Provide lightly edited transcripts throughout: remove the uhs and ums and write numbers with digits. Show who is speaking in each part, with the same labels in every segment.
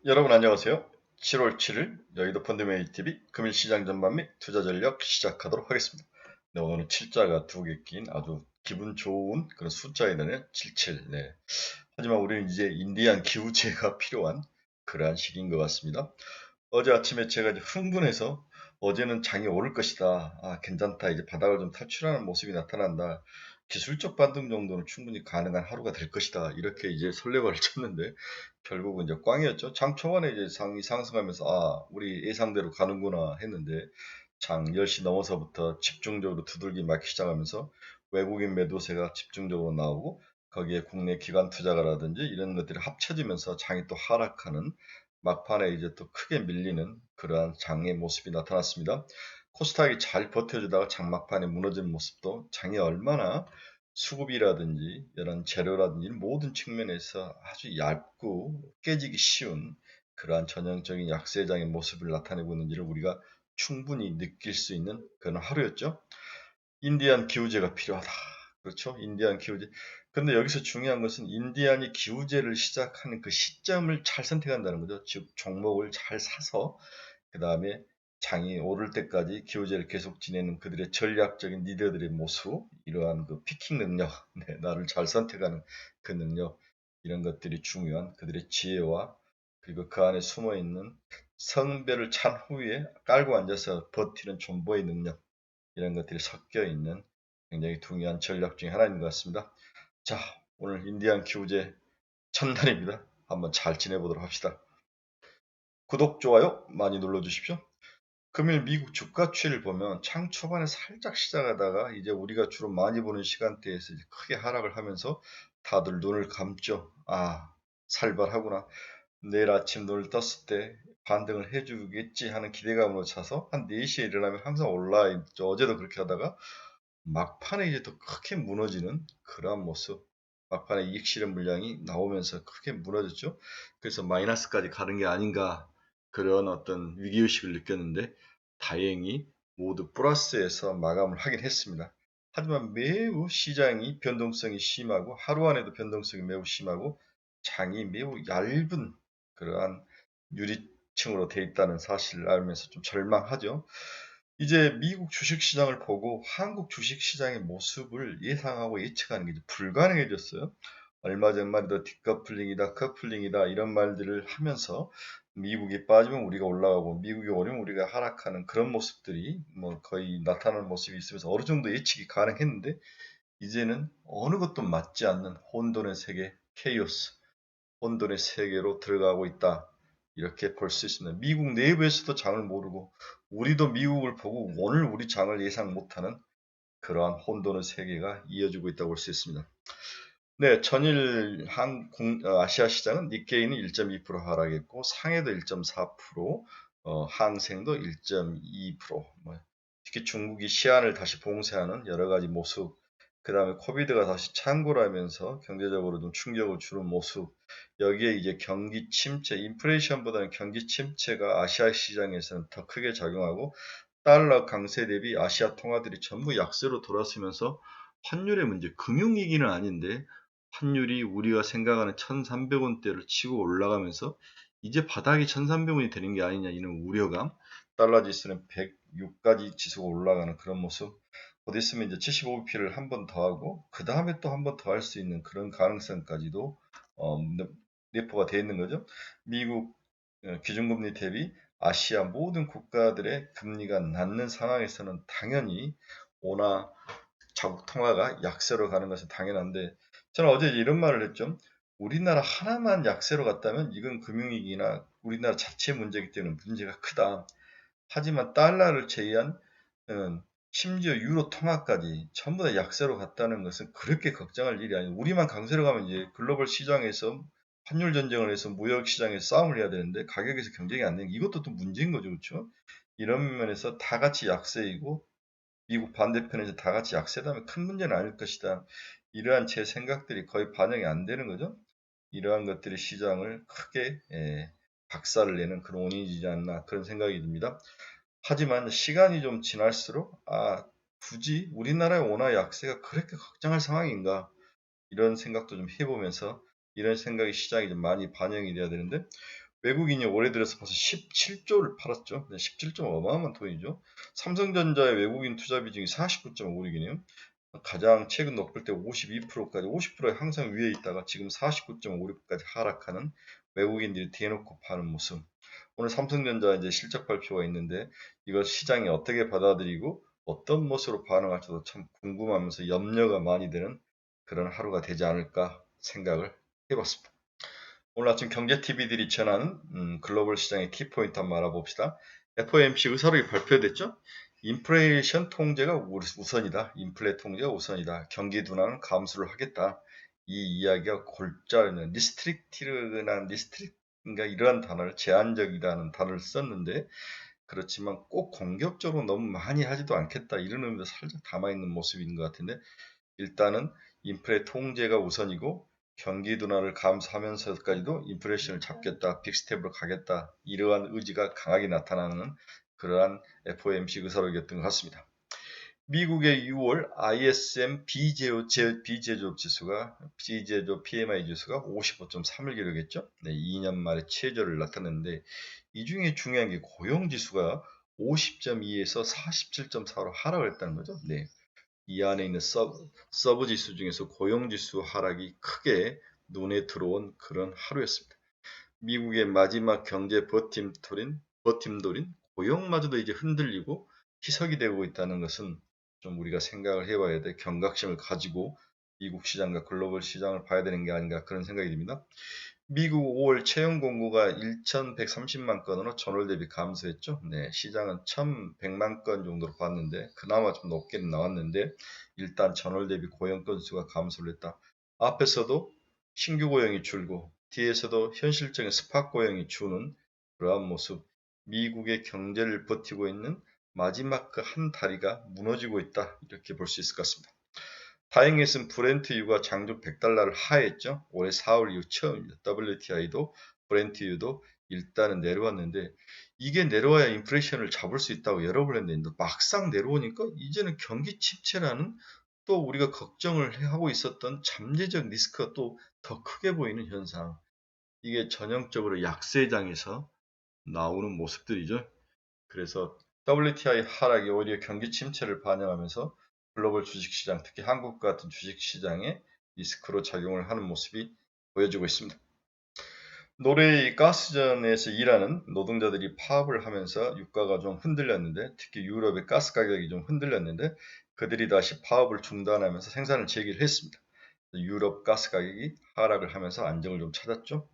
Speaker 1: 여러분 안녕하세요. 7월 7일 여의도 펀드메이티비 금일시장 전반 및 투자 전략 시작하도록 하겠습니다. 네, 오늘은 7자가 두 개 낀 아주 기분 좋은 그런 숫자에 되는 77. 네. 하지만 우리는 이제 인디안 기후제가 필요한 그러한 시기인 것 같습니다. 어제 아침에 제가 이제 흥분해서 어제는 장이 오를 것이다. 괜찮다. 이제 바닥을 좀 탈출하는 모습이 나타난다. 기술적 반등 정도는 충분히 가능한 하루가 될 것이다. 이렇게 이제 설레발을 쳤는데 결국은 이제 꽝이었죠. 장 초반에 이제 상이 상승하면서 우리 예상대로 가는구나 했는데 장 10시 넘어서부터 집중적으로 두들기 맞기 시작하면서 외국인 매도세가 집중적으로 나오고 거기에 국내 기관 투자가라든지 이런 것들이 합쳐지면서 장이 또 하락하는 막판에 이제 또 크게 밀리는 그러한 장의 모습이 나타났습니다. 코스닥이 잘 버텨주다가 장막판에 무너진 모습도 장이 얼마나 수급이라든지 이런 재료라든지 모든 측면에서 아주 얇고 깨지기 쉬운 그러한 전형적인 약세장의 모습을 나타내고 있는지를 우리가 충분히 느낄 수 있는 그런 하루였죠. 인디안 기후제가 필요하다. 그렇죠? 인디안 기후제. 근데 여기서 중요한 것은 인디안이 기후제를 시작하는 그 시점을 잘 선택한다는 거죠. 즉 종목을 잘 사서 그 다음에 장이 오를 때까지 기후제를 계속 지내는 그들의 전략적인 리더들의 모습, 이러한 그 피킹 능력, 네, 나를 잘 선택하는 그 능력, 이런 것들이 중요한 그들의 지혜와 그리고 그 안에 숨어 있는 성별을 찬 후에 깔고 앉아서 버티는 존버의 능력, 이런 것들이 섞여 있는 굉장히 중요한 전략 중에 하나인 것 같습니다. 자, 오늘 인디안 기후제 첫날입니다. 한번 잘 지내보도록 합시다. 구독, 좋아요 많이 눌러주십시오. 금일 미국 주가 추이를 보면 장 초반에 살짝 시작하다가 이제 우리가 주로 많이 보는 시간대에서 이제 크게 하락을 하면서 다들 눈을 감죠. 살벌하구나. 내일 아침 눈을 떴을 때 반등을 해주겠지 하는 기대감으로 차서 한 4시에 일어나면 항상 올라와 있죠. 어제도 그렇게 하다가 막판에 이제 또 크게 무너지는 그러한 모습. 막판에 이익 실현 물량이 나오면서 크게 무너졌죠. 그래서 마이너스까지 가는 게 아닌가 그런 어떤 위기의식을 느꼈는데 다행히 모두 플러스에서 마감을 하긴 했습니다. 하지만 매우 시장이 변동성이 심하고 하루 안에도 변동성이 매우 심하고 장이 매우 얇은 그러한 유리층으로 되어 있다는 사실을 알면서 좀 절망하죠. 이제 미국 주식시장을 보고 한국 주식시장의 모습을 예상하고 예측하는 게 이제 불가능해졌어요. 얼마 전만 해도 디커플링이다, 커플링이다 이런 말들을 하면서 미국이 빠지면 우리가 올라가고 미국이 오르면 우리가 하락하는 그런 모습들이 뭐 거의 나타나는 모습이 있으면서 어느 정도 예측이 가능했는데 이제는 어느 것도 맞지 않는 혼돈의 세계, 케이오스, 혼돈의 세계로 들어가고 있다. 이렇게 볼 수 있습니다. 미국 내부에서도 장을 모르고 우리도 미국을 보고 오늘 우리 장을 예상 못하는 그러한 혼돈의 세계가 이어지고 있다고 볼 수 있습니다. 네, 전일 아시아 시장은 니케이는 1.2% 하락했고 상해도 1.4%, 항생도 1.2%, 특히 중국이 시안을 다시 봉쇄하는 여러 가지 모습, 그 다음에 코비드가 다시 창궐 하면서 경제적으로 좀 충격을 주는 모습, 여기에 이제 경기 침체, 인플레이션보다는 경기 침체가 아시아 시장에서는 더 크게 작용하고 달러 강세 대비 아시아 통화들이 전부 약세로 돌아서면서 환율의 문제, 금융위기는 아닌데 환율이 우리가 생각하는 1,300원대를 치고 올라가면서 이제 바닥이 1,300원이 되는 게 아니냐 이런 우려감, 달러 지수는 106까지 지수가 올라가는 그런 모습, 곧 있으면 이제 75bp를 한 번 더 하고 그 다음에 또 한 번 더 할 수 있는 그런 가능성까지도 내포가 되어 있는 거죠. 미국 기준금리 대비 아시아 모든 국가들의 금리가 낮는 상황에서는 당연히 원화 자국 통화가 약세로 가는 것은 당연한데 저는 어제 이런 말을 했죠. 우리나라 하나만 약세로 갔다면 이건 금융위기나 우리나라 자체 문제이기 때문에 문제가 크다. 하지만 달러를 제외한 심지어 유로 통화까지 전부 다 약세로 갔다는 것은 그렇게 걱정할 일이 아니에요. 우리만 강세로 가면 이제 글로벌 시장에서 환율 전쟁을 해서 무역 시장에서 싸움을 해야 되는데 가격에서 경쟁이 안 되는 게 이것도 또 문제인 거죠. 그렇죠? 이런 면에서 다 같이 약세이고 미국 반대편에서 다 같이 약세다면 큰 문제는 아닐 것이다. 이러한 제 생각들이 거의 반영이 안 되는 거죠. 이러한 것들이 시장을 크게 박살을 내는 그런 원인이지 않나 그런 생각이 듭니다. 하지만 시간이 좀 지날수록 굳이 우리나라의 원화 약세가 그렇게 걱정할 상황인가 이런 생각도 좀 해보면서 이런 생각이 시장에 좀 많이 반영이 돼야 되는데 외국인이 올해 들어서 벌써 17조를 팔았죠. 17조 어마어마한 돈이죠. 삼성전자의 외국인 투자 비중이 49.5%이네요. 가장 최근 높을 때 52%까지 50%에 항상 위에 있다가 지금 49.56까지 하락하는 외국인들이 대놓고 파는 모습. 오늘 삼성전자 이제 실적 발표가 있는데 이걸 시장이 어떻게 받아들이고 어떤 모습으로 반응할지도 참 궁금하면서 염려가 많이 되는 그런 하루가 되지 않을까 생각을 해봤습니다. 오늘 아침 경제TV들이 전하는 글로벌 시장의 키포인트 한번 알아봅시다. FOMC 의사록이 발표됐죠? 인플레이션 통제가 우선이다. 인플레 통제가 우선이다. 경기 둔화는 감수를 하겠다. 이 이야기가 골자는 리스트릭트인가 이러한 단어를 제한적이라는 단어를 썼는데 그렇지만 꼭 공격적으로 너무 많이 하지도 않겠다. 이런 의미도 살짝 담아있는 모습인 것 같은데 일단은 인플레 통제가 우선이고 경기 둔화를 감수하면서까지도 인플레이션을 잡겠다, 빅스텝으로 가겠다 이러한 의지가 강하게 나타나는 그러한 FOMC 의사록이었던 것 같습니다. 미국의 6월 ISM 비제조업 지수가 비제조업 PMI 지수가 55.3을 기록했죠. 네, 2년 만에 최저를 나타냈는데 이 중에 중요한 게 고용 지수가 50.2에서 47.4로 하락을 했다는 거죠. 네. 이 안에 있는 서브 지수 중에서 고용 지수 하락이 크게 눈에 들어온 그런 하루였습니다. 미국의 마지막 경제 버팀돌인 고용마저도 이제 흔들리고 희석이 되고 있다는 것은 좀 우리가 생각을 해봐야 돼. 경각심을 가지고 미국 시장과 글로벌 시장을 봐야 되는 게 아닌가 그런 생각이 듭니다. 미국 5월 채용 공고가 1,130만 건으로 전월 대비 감소했죠. 네, 시장은 1,100만 건 정도로 봤는데 그나마 좀 높게는 나왔는데 일단 전월 대비 고용 건수가 감소를 했다. 앞에서도 신규 고용이 줄고 뒤에서도 현실적인 스팟 고용이 주는 그러한 모습. 미국의 경제를 버티고 있는 마지막 그 한 다리가 무너지고 있다. 이렇게 볼 수 있을 것 같습니다. 다행히는 브렌트유가 장중 100달러를 하했죠. 올해 4월 이후 처음입니다. WTI도 브렌트유도 일단은 내려왔는데 이게 내려와야 인플레이션을 잡을 수 있다고 여러 번 했는데 막상 내려오니까 이제는 경기 침체라는 또 우리가 걱정을 하고 있었던 잠재적 리스크가 또 더 크게 보이는 현상. 이게 전형적으로 약세장에서 나오는 모습들이죠. 그래서 WTI 하락이 오히려 경기 침체를 반영하면서 글로벌 주식시장, 특히 한국 같은 주식시장에 리스크로 작용을 하는 모습이 보여지고 있습니다. 노르웨이 가스전에서 일하는 노동자들이 파업을 하면서 유가가 좀 흔들렸는데 특히 유럽의 가스 가격이 좀 흔들렸는데 그들이 다시 파업을 중단하면서 생산을 재개를 했습니다. 유럽 가스 가격이 하락을 하면서 안정을 좀 찾았죠.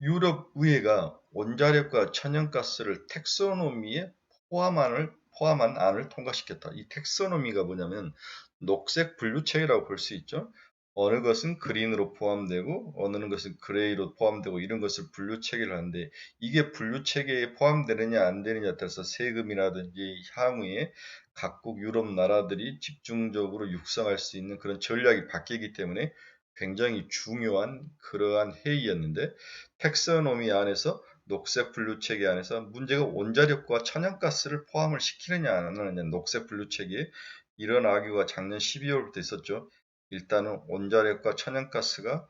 Speaker 1: 유럽 의회가 원자력과 천연가스를 텍소노미에 포함한 안을 통과시켰다. 이 텍소노미가 뭐냐면 녹색 분류체계라고 볼 수 있죠. 어느 것은 그린으로 포함되고 어느 것은 그레이로 포함되고 이런 것을 분류체계를 하는데 이게 분류체계에 포함되느냐 안 되느냐에 따라서 세금이라든지 향후에 각국 유럽 나라들이 집중적으로 육성할 수 있는 그런 전략이 바뀌기 때문에 굉장히 중요한 그러한 회의였는데 텍소노미 안에서 녹색 분류 체계 안에서 문제가 원자력과 천연가스를 포함을 시키느냐 안 하느냐 녹색 분류 체계에 이런 악유가 작년 12월부터 있었죠. 일단은 원자력과 천연가스가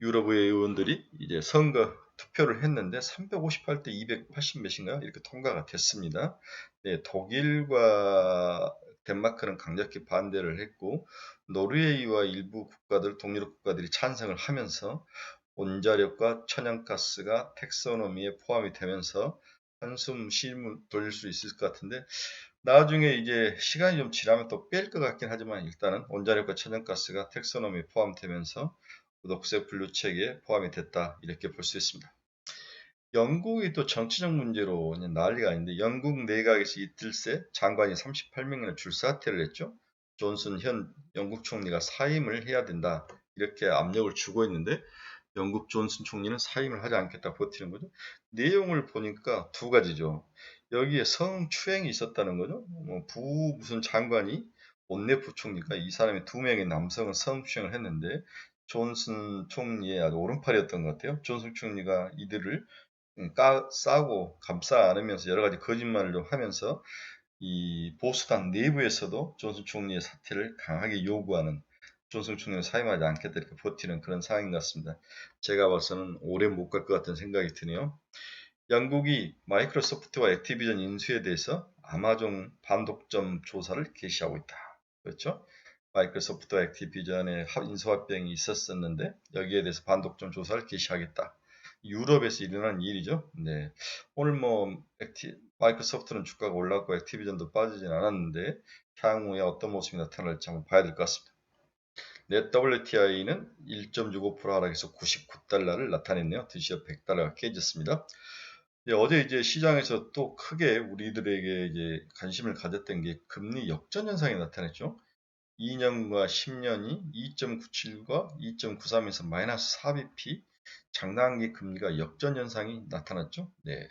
Speaker 1: 유럽 의회 의원들이 이제 선거 투표를 했는데 358대 280 몇인가요? 이렇게 통과가 됐습니다. 네, 독일과 덴마크는 강력히 반대를 했고 노르웨이와 일부 국가들 동유럽 국가들이 찬성을 하면서 원자력과 천연가스가 텍소노미에 포함이 되면서 한숨 쉼을 돌릴 수 있을 것 같은데 나중에 이제 시간이 좀 지나면 또 뺄 것 같긴 하지만 일단은 원자력과 천연가스가 텍소노미에 포함되면서 녹색 분류 체계에 포함이 됐다 이렇게 볼 수 있습니다. 영국이 또 정치적 문제로 난리가 아닌데 영국 내각에서 이틀 새 장관이 38명이나 줄사퇴를 했죠. 존슨 현 영국 총리가 사임을 해야 된다 이렇게 압력을 주고 있는데 영국 존슨 총리는 사임을 하지 않겠다 버티는 거죠. 내용을 보니까 두 가지죠. 여기에 성추행이 있었다는 거죠. 무슨 장관이 원내 부총리가 이 사람이 두 명의 남성을 성추행을 했는데 존슨 총리의 아주 오른팔이었던 것 같아요. 존슨 총리가 이들을 싸고 감싸 안으면서 여러 가지 거짓말을 좀 하면서 이 보수당 내부에서도 존슨 총리의 사퇴를 강하게 요구하는 존슨 총리는 사임하지 않겠다 이렇게 버티는 그런 상황인 것 같습니다. 제가 봐서는 오래 못 갈 것 같은 생각이 드네요. 영국이 마이크로소프트와 액티비전 인수에 대해서 아마존 반독점 조사를 개시하고 있다. 그렇죠? 마이크로소프트와 액티비전의 인수합병이 있었었는데 여기에 대해서 반독점 조사를 개시하겠다. 유럽에서 일어난 일이죠. 네. 오늘 마이크로소프트는 주가가 올랐고 액티비전도 빠지진 않았는데 향후에 어떤 모습이 나타날지 한번 봐야 될 것 같습니다. 넷 WTI는 1.65% 하락해서 99달러를 나타냈네요. 드디어 100달러가 깨졌습니다. 어제 이제 시장에서 또 크게 우리들에게 이제 관심을 가졌던 게 금리 역전 현상이 나타났죠. 2년과 10년이 2.97과 2.93에서 마이너스 4bp 장단기 금리가 역전 현상이 나타났죠. 네.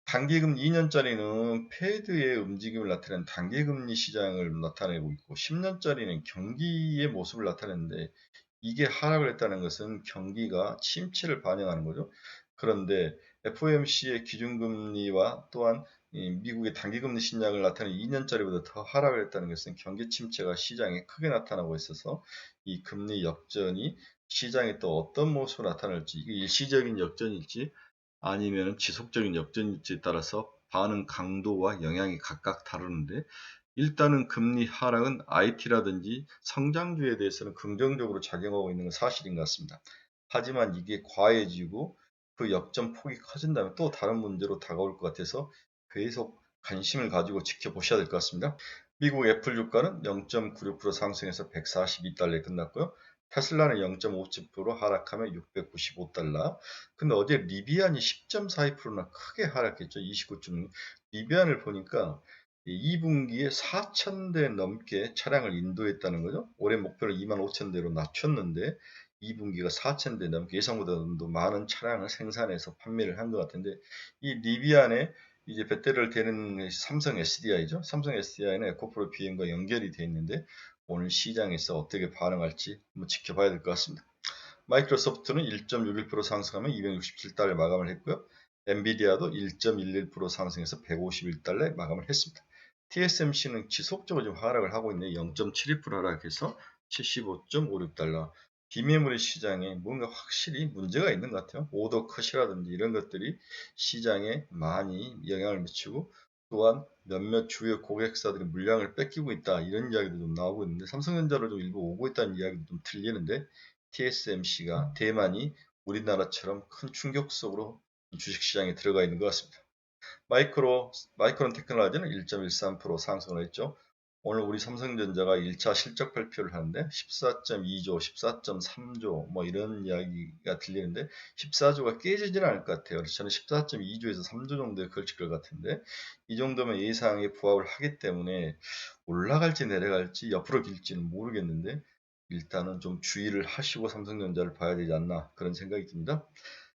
Speaker 1: 단기금 2년짜리는 패드의 움직임을 나타내는 단기금리 시장을 나타내고 있고 10년짜리는 경기의 모습을 나타내는데 이게 하락을 했다는 것은 경기가 침체를 반영하는 거죠. 그런데 FOMC의 기준금리와 또한 미국의 단기금리 신약을 나타내는 2년짜리보다 더 하락을 했다는 것은 경기 침체가 시장에 크게 나타나고 있어서 이 금리 역전이 시장에 또 어떤 모습으로 나타날지 이게 일시적인 역전일지 아니면 지속적인 역전일지에 따라서 반응 강도와 영향이 각각 다르는데 일단은 금리 하락은 IT라든지 성장주에 대해서는 긍정적으로 작용하고 있는 건 사실인 것 같습니다. 하지만 이게 과해지고 그 역전 폭이 커진다면 또 다른 문제로 다가올 것 같아서 계속 관심을 가지고 지켜보셔야 될 것 같습니다. 미국 애플 주가는 0.96% 상승해서 142달러에 끝났고요. 테슬라는 0.57% 하락하며 695달러. 근데 어제 리비안이 10.42%나 크게 하락했죠. 29.6. 리비안을 보니까 2분기에 4,000대 넘게 차량을 인도했다는 거죠. 올해 목표를 25,000대로 낮췄는데 2분기가 4,000대 넘게 예상보다도 많은 차량을 생산해서 판매를 한 것 같은데 이 리비안에 이제 배터리를 대는 삼성 SDI죠. 삼성 SDI는 에코프로 BM과 연결이 되어 있는데 오늘 시장에서 어떻게 반응할지 한번 지켜봐야 될 것 같습니다. 마이크로소프트는 1.61% 상승하며 267달러에 마감을 했고요. 엔비디아도 1.11% 상승해서 151달러에 마감을 했습니다. TSMC는 지속적으로 좀 하락을 하고 있네요. 0.72% 하락해서 75.56달러. 비메모리 시장에 뭔가 확실히 문제가 있는 것 같아요. 오더 컷이라든지 이런 것들이 시장에 많이 영향을 미치고 또한 몇몇 주요 고객사들이 물량을 뺏기고 있다 이런 이야기도 좀 나오고 있는데 삼성전자로 좀 일부 오고 있다는 이야기도 좀 들리는데 TSMC가 대만이 우리나라처럼 큰 충격 속으로 주식시장에 들어가 있는 것 같습니다. 마이크론 테크놀로지는 1.13% 상승을 했죠. 오늘 우리 삼성전자가 1차 실적 발표를 하는데 14.2조, 14.3조 뭐 이런 이야기가 들리는데 14조가 깨지지는 않을 것 같아요. 그래서 저는 14.2조에서 3조 정도에 걸칠 것 같은데 이 정도면 예상에 부합을 하기 때문에 올라갈지 내려갈지 옆으로 길지는 모르겠는데 일단은 좀 주의를 하시고 삼성전자를 봐야 되지 않나 그런 생각이 듭니다.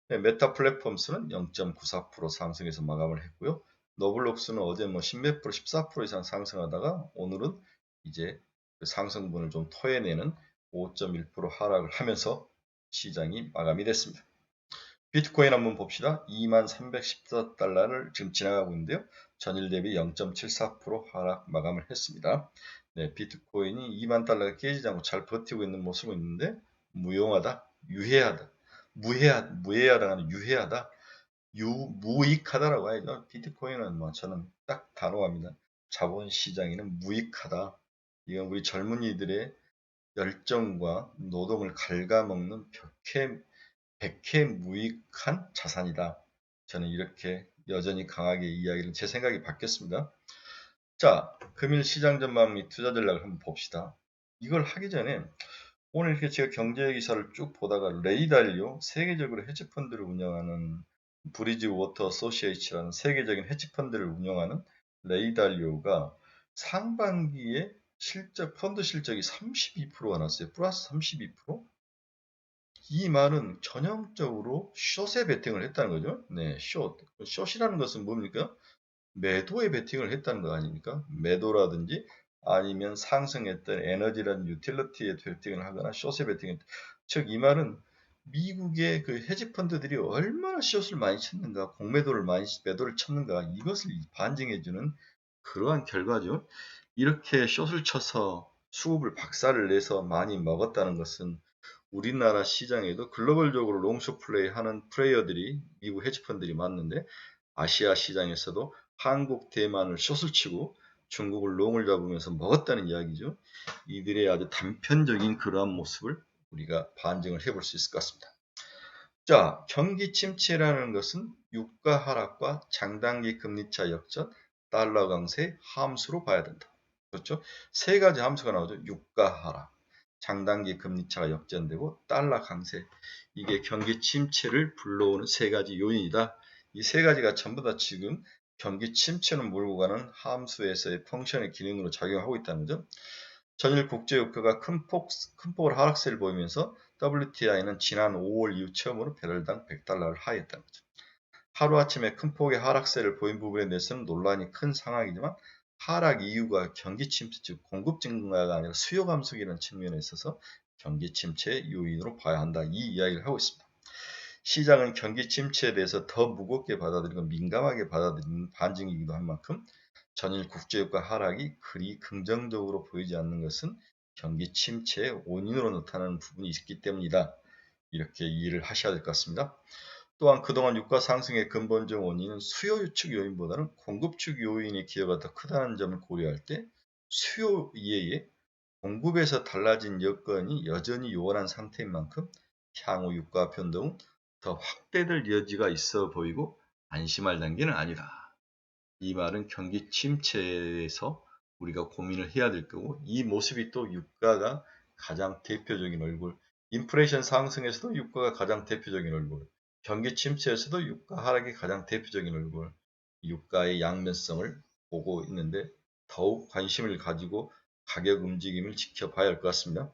Speaker 1: 네, 메타 플랫폼스는 0.94% 상승해서 마감을 했고요. 노블록스는 어제 뭐 10몇 프로, 14% 이상 상승하다가 오늘은 이제 그 상승분을 좀 토해내는 5.1% 하락을 하면서 시장이 마감이 됐습니다. 비트코인 한번 봅시다. 2314달러를 지금 지나가고 있는데요. 전일 대비 0.74% 하락 마감을 했습니다. 네, 비트코인이 2만 달러가 깨지지 않고 잘 버티고 있는 모습은 있는데 무용하다, 유해하다, 무해하다가 유해하다, 무익하다라고 하죠. 비트코인은 뭐 저는 딱 단호합니다. 자본시장에는 무익하다. 이건 우리 젊은이들의 열정과 노동을 갉아먹는 백해 무익한 자산이다. 저는 이렇게 여전히 강하게 이야기를 제 생각이 바뀌었습니다. 자, 금일 시장 전망 및 투자 전략을 한번 봅시다. 이걸 하기 전에 오늘 이렇게 제가 경제 기사를 쭉 보다가 레이 달리오 세계적으로 헤지펀드를 운영하는 브리지 워터 어소시에이츠라는 세계적인 헤지펀드를 운영하는 레이 달리오가 상반기에 펀드 실적이 32%가 났어요. 플러스 32%? 이 말은 전형적으로 숏에 베팅을 했다는 거죠. 네, 숏. 숏이라는 것은 뭡니까? 매도에 베팅을 했다는 거 아닙니까? 매도라든지 아니면 상승했던 에너지라는 유틸리티에 베팅을 하거나 숏에 베팅했다. 즉, 이 말은 미국의 그 헤지펀드들이 얼마나 숏을 많이 쳤는가, 매도를 쳤는가, 이것을 반증해주는 그러한 결과죠. 이렇게 숏을 쳐서 수급을 박살을 내서 많이 먹었다는 것은 우리나라 시장에도 글로벌적으로 롱숏 플레이 하는 플레이어들이 미국 헤지펀들이 많은데 아시아 시장에서도 한국, 대만을 숏을 치고 중국을 롱을 잡으면서 먹었다는 이야기죠. 이들의 아주 단편적인 그러한 모습을 우리가 반증을 해볼 수 있을 것 같습니다. 자, 경기 침체라는 것은 유가 하락과 장단기 금리차 역전, 달러 강세, 함수로 봐야 된다. 그렇죠? 세 가지 함수가 나오죠. 유가 하락, 장단기 금리차가 역전되고 달러 강세. 이게 경기 침체를 불러오는 세 가지 요인이다. 이 세 가지가 전부 다 지금 경기 침체를 몰고 가는 함수에서의 펑션의 기능으로 작용하고 있다는 점. 전일 국제유가가 큰 폭으로 하락세를 보이면서 WTI는 지난 5월 이후 처음으로 배럴당 100달러를 하회했다는 거죠. 하루아침에 큰 폭의 하락세를 보인 부분에 대해서는 논란이 큰 상황이지만 하락 이유가 경기 침체, 즉 공급 증가가 아니라 수요 감소기라는 측면에 있어서 경기 침체 요인으로 봐야 한다. 이 이야기를 하고 있습니다. 시장은 경기 침체에 대해서 더 무겁게 받아들이고 민감하게 받아들이는 반증이기도 한 만큼 전일 국제유가 하락이 그리 긍정적으로 보이지 않는 것은 경기 침체의 원인으로 나타나는 부분이 있기 때문이다. 이렇게 이해를 하셔야 될 것 같습니다. 또한 그동안 유가 상승의 근본적 원인은 수요 유축 요인보다는 공급 축 요인의 기여가 더 크다는 점을 고려할 때 수요 이외에 공급에서 달라진 여건이 여전히 요원한 상태인 만큼 향후 유가 변동은 더 확대될 여지가 있어 보이고 안심할 단계는 아니다. 이 말은 경기 침체에서 우리가 고민을 해야 될 거고 이 모습이 또 유가가 가장 대표적인 얼굴, 인플레이션 상승에서도 유가가 가장 대표적인 얼굴, 경기 침체에서도 유가 하락이 가장 대표적인 얼굴, 유가의 양면성을 보고 있는데 더욱 관심을 가지고 가격 움직임을 지켜봐야 할 것 같습니다.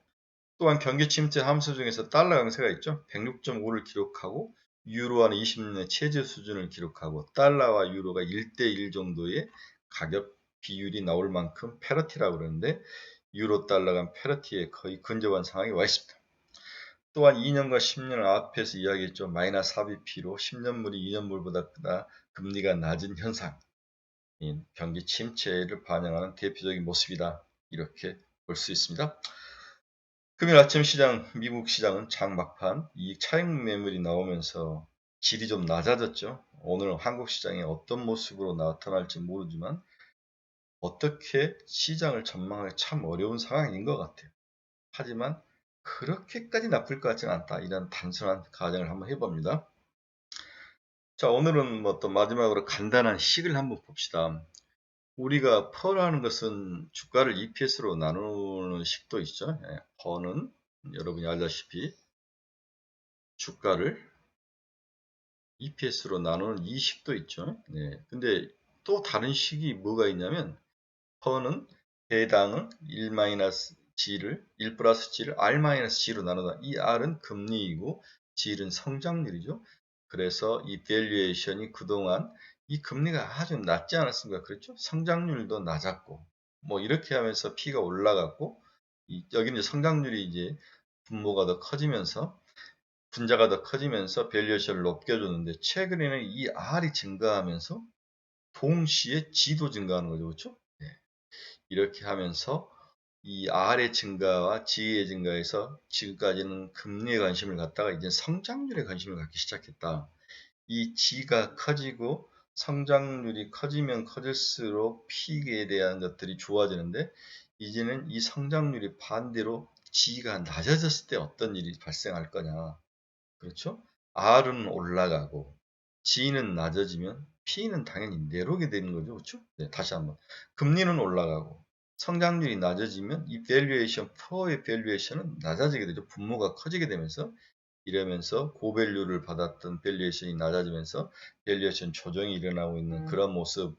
Speaker 1: 또한 경기 침체 함수 중에서 달러 강세가 있죠. 106.5를 기록하고 유로화는 20년의 최저 수준을 기록하고 달러와 유로가 1대1 정도의 가격 비율이 나올 만큼 패러티라고 그러는데 유로 달러가 패러티에 거의 근접한 상황이 와 있습니다. 또한 2년과 10년 앞에서 이야기했죠. 마이너스 4bp로 10년물이 2년물보다 금리가 낮은 현상. 경기 침체를 반영하는 대표적인 모습이다. 이렇게 볼 수 있습니다. 금요일 아침 시장, 미국 시장은 장 막판 이익 차익 매물이 나오면서 질이 좀 낮아졌죠. 오늘 한국 시장이 어떤 모습으로 나타날지 모르지만 어떻게 시장을 전망하기 참 어려운 상황인 것 같아요. 하지만 그렇게까지 나쁠 것 같지는 않다. 이런 단순한 가정을 한번 해봅니다. 자, 오늘은 뭐 또 마지막으로 간단한 식을 한번 봅시다. 우리가 퍼라는 것은 주가를 EPS로 나누는 식도 있죠. 퍼는 여러분이 알다시피 주가를 EPS로 나누는 이 식도 있죠. 네. 근데 또 다른 식이 뭐가 있냐면 퍼는 배당은 1-G를 1 플러스 G를 R-G로 나누다. 이 R은 금리이고 G는 성장률이죠. 그래서 이 밸류에이션이 그동안 이 금리가 아주 낮지 않았습니까? 그렇죠? 성장률도 낮았고 뭐 이렇게 하면서 P가 올라갔고 여기는 성장률이 이제 분모가 더 커지면서 분자가 더 커지면서 밸류에이션을 높여줬는데 최근에는 이 R이 증가하면서 동시에 G도 증가하는 거죠. 그렇죠? 네. 이렇게 하면서 이 R의 증가와 G의 증가에서 지금까지는 금리에 관심을 갖다가 이제 성장률에 관심을 갖기 시작했다. 이 G가 커지고 성장률이 커지면 커질수록 P에 대한 것들이 좋아지는데 이제는 이 성장률이 반대로 G가 낮아졌을 때 어떤 일이 발생할 거냐. 그렇죠? R은 올라가고 G는 낮아지면 P는 당연히 내려오게 되는 거죠. 그렇죠? 네, 다시 한번. 금리는 올라가고 성장률이 낮아지면 이 밸류에이션, 퍼의 밸류에이션은 낮아지게 되죠. 분모가 커지게 되면서 이러면서 고밸류를 받았던 밸류에이션이 낮아지면서 밸류에이션 조정이 일어나고 있는 그런 모습.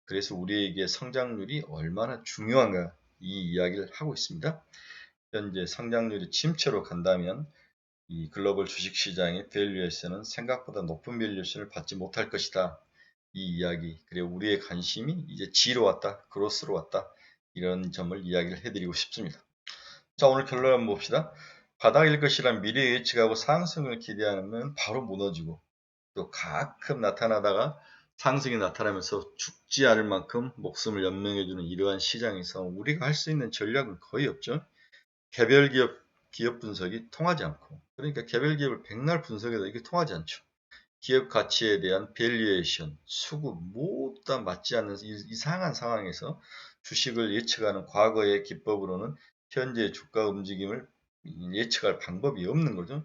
Speaker 1: 그래서 우리에게 성장률이 얼마나 중요한가 이 이야기를 하고 있습니다. 현재 성장률이 침체로 간다면 이 글로벌 주식시장의 밸류에이션은 생각보다 높은 밸류에이션을 받지 못할 것이다. 이 이야기, 그리고 우리의 관심이 이제 G로 왔다, 그로스로 왔다. 이런 점을 이야기를 해드리고 싶습니다. 자, 오늘 결론 한번 봅시다. 바닥일 것이란 미래 예측하고 상승을 기대하면 바로 무너지고 또 가끔 나타나다가 상승이 나타나면서 죽지 않을 만큼 목숨을 연명해주는 이러한 시장에서 우리가 할 수 있는 전략은 거의 없죠. 개별 기업 분석이 통하지 않고, 그러니까 개별 기업을 백날 분석해도 이게 통하지 않죠. 기업 가치에 대한 밸류에이션, 수급 모두 다 맞지 않는 이상한 상황에서 주식을 예측하는 과거의 기법으로는 현재 주가 움직임을 예측할 방법이 없는 거죠.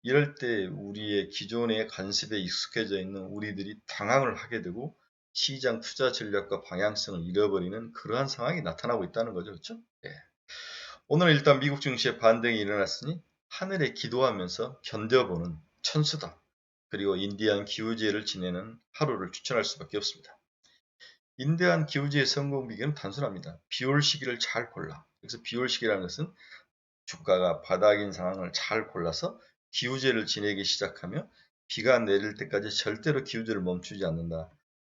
Speaker 1: 이럴 때 우리의 기존의 관습에 익숙해져 있는 우리들이 당황을 하게 되고 시장 투자 전략과 방향성을 잃어버리는 그러한 상황이 나타나고 있다는 거죠. 그렇죠? 예. 오늘 일단 미국 증시의 반등이 일어났으니 하늘에 기도하면서 견뎌보는 천수다. 그리고 인디안 기후제를 지내는 하루를 추천할 수밖에 없습니다. 인디안 기후제의 성공 비결은 단순합니다. 비올 시기를 잘 골라. 그래서 비올 시기라는 것은 주가가 바닥인 상황을 잘 골라서 기후제를 지내기 시작하며 비가 내릴 때까지 절대로 기후제를 멈추지 않는다.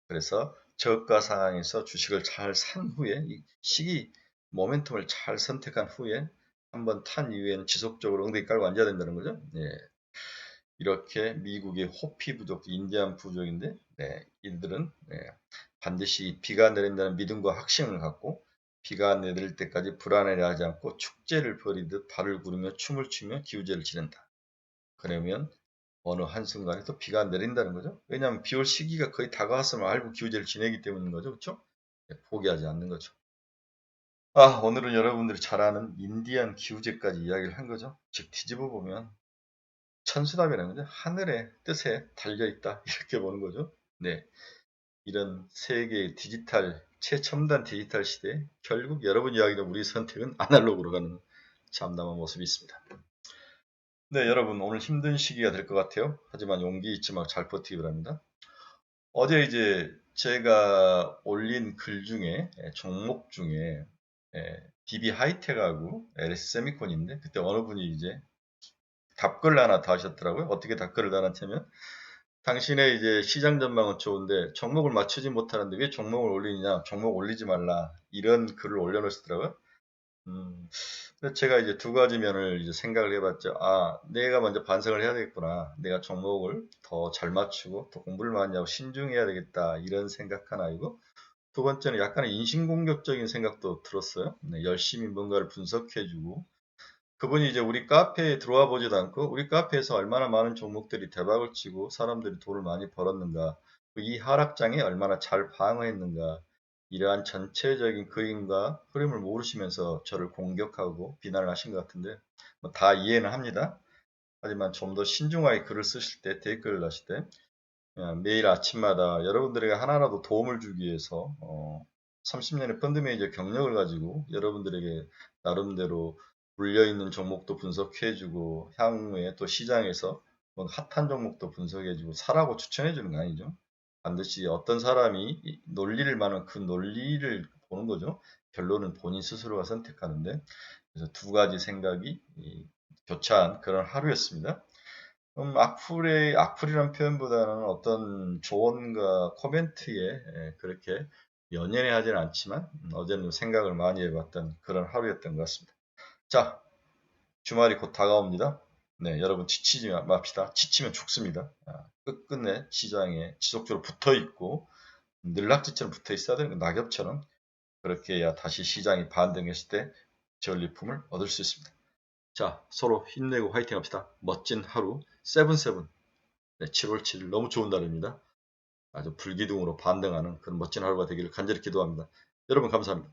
Speaker 1: 그래서 저가 상황에서 주식을 잘 산 후에 이 시기 모멘텀을 잘 선택한 후에 한번 탄 이후에는 지속적으로 엉덩이 깔고 앉아야 된다는 거죠. 예. 이렇게 미국의 호피 부족, 인디안 부족인데 이들은 반드시 비가 내린다는 믿음과 확신을 갖고 비가 내릴 때까지 불안해하지 않고 축제를 벌이듯 발을 구르며 춤을 추며 기우제를 지낸다. 그러면 어느 한순간에 또 비가 내린다는 거죠. 왜냐하면 비올 시기가 거의 다가왔음을 알고 기우제를 지내기 때문인 거죠. 그렇죠? 포기하지 않는 거죠. 오늘은 여러분들이 잘 아는 인디안 기우제까지 이야기를 한 거죠. 즉 뒤집어 보면 천수답이라는 거죠. 하늘의 뜻에 달려있다. 이렇게 보는 거죠. 네. 이런 세계의 디지털, 최첨단 디지털 시대에 결국 여러분 이야기는 우리 선택은 아날로그로 가는 참담한 모습이 있습니다. 네, 여러분 오늘 힘든 시기가 될 것 같아요. 하지만 용기 잊지 말고 잘 버티기 바랍니다. 어제 이제 제가 올린 글 중에 종목 중에 DB 하이텍하고 LS 세미콘인데 그때 어느 분이 이제 답글 하나 다하셨더라고요. 어떻게 답글을 달았냐면 당신의 이제 시장 전망은 좋은데 종목을 맞추지 못하는데 왜 종목을 올리느냐? 종목 올리지 말라. 이런 글을 올려놓으시더라고요. 그래서 제가 이제 두 가지 면을 이제 생각을 해봤죠. 내가 먼저 반성을 해야 되겠구나. 내가 종목을 더 잘 맞추고 더 공부를 많이 하고 신중해야 되겠다. 이런 생각 하나이고 두 번째는 약간의 인신공격적인 생각도 들었어요. 열심히 뭔가를 분석해주고 그분이 이제 우리 카페에 들어와 보지도 않고 우리 카페에서 얼마나 많은 종목들이 대박을 치고 사람들이 돈을 많이 벌었는가, 이 하락장에 얼마나 잘 방어했는가, 이러한 전체적인 그림과 흐름을 모르시면서 저를 공격하고 비난을 하신 것 같은데 다 이해는 합니다. 하지만 좀 더 신중하게 글을 쓰실 때, 댓글을 하실 때 매일 아침마다 여러분들에게 하나라도 도움을 주기 위해서 30년의 펀드 매니저 경력을 가지고 여러분들에게 나름대로 물려있는 종목도 분석해주고 향후에 또 시장에서 핫한 종목도 분석해주고 사라고 추천해주는 거 아니죠. 반드시 어떤 사람이 논리를 말하면 그 논리를 보는 거죠. 결론은 본인 스스로가 선택하는데 그래서 두 가지 생각이 교차한 그런 하루였습니다. 악플이란 표현보다는 어떤 조언과 코멘트에 그렇게 연연해 하진 않지만 어제는 생각을 많이 해봤던 그런 하루였던 것 같습니다. 자, 주말이 곧 다가옵니다. 네, 여러분 지치지 맙시다. 지치면 죽습니다. 끝끝내 시장에 지속적으로 붙어 있고 늘락지처럼 붙어 있어야 되는 낙엽처럼 그렇게 해야 다시 시장이 반등했을 때 전리품을 얻을 수 있습니다. 자, 서로 힘내고 화이팅 합시다. 멋진 하루 세븐세븐. 네, 7월 7일 너무 좋은 날입니다. 아주 불기둥으로 반등하는 그런 멋진 하루가 되기를 간절히 기도합니다. 여러분 감사합니다.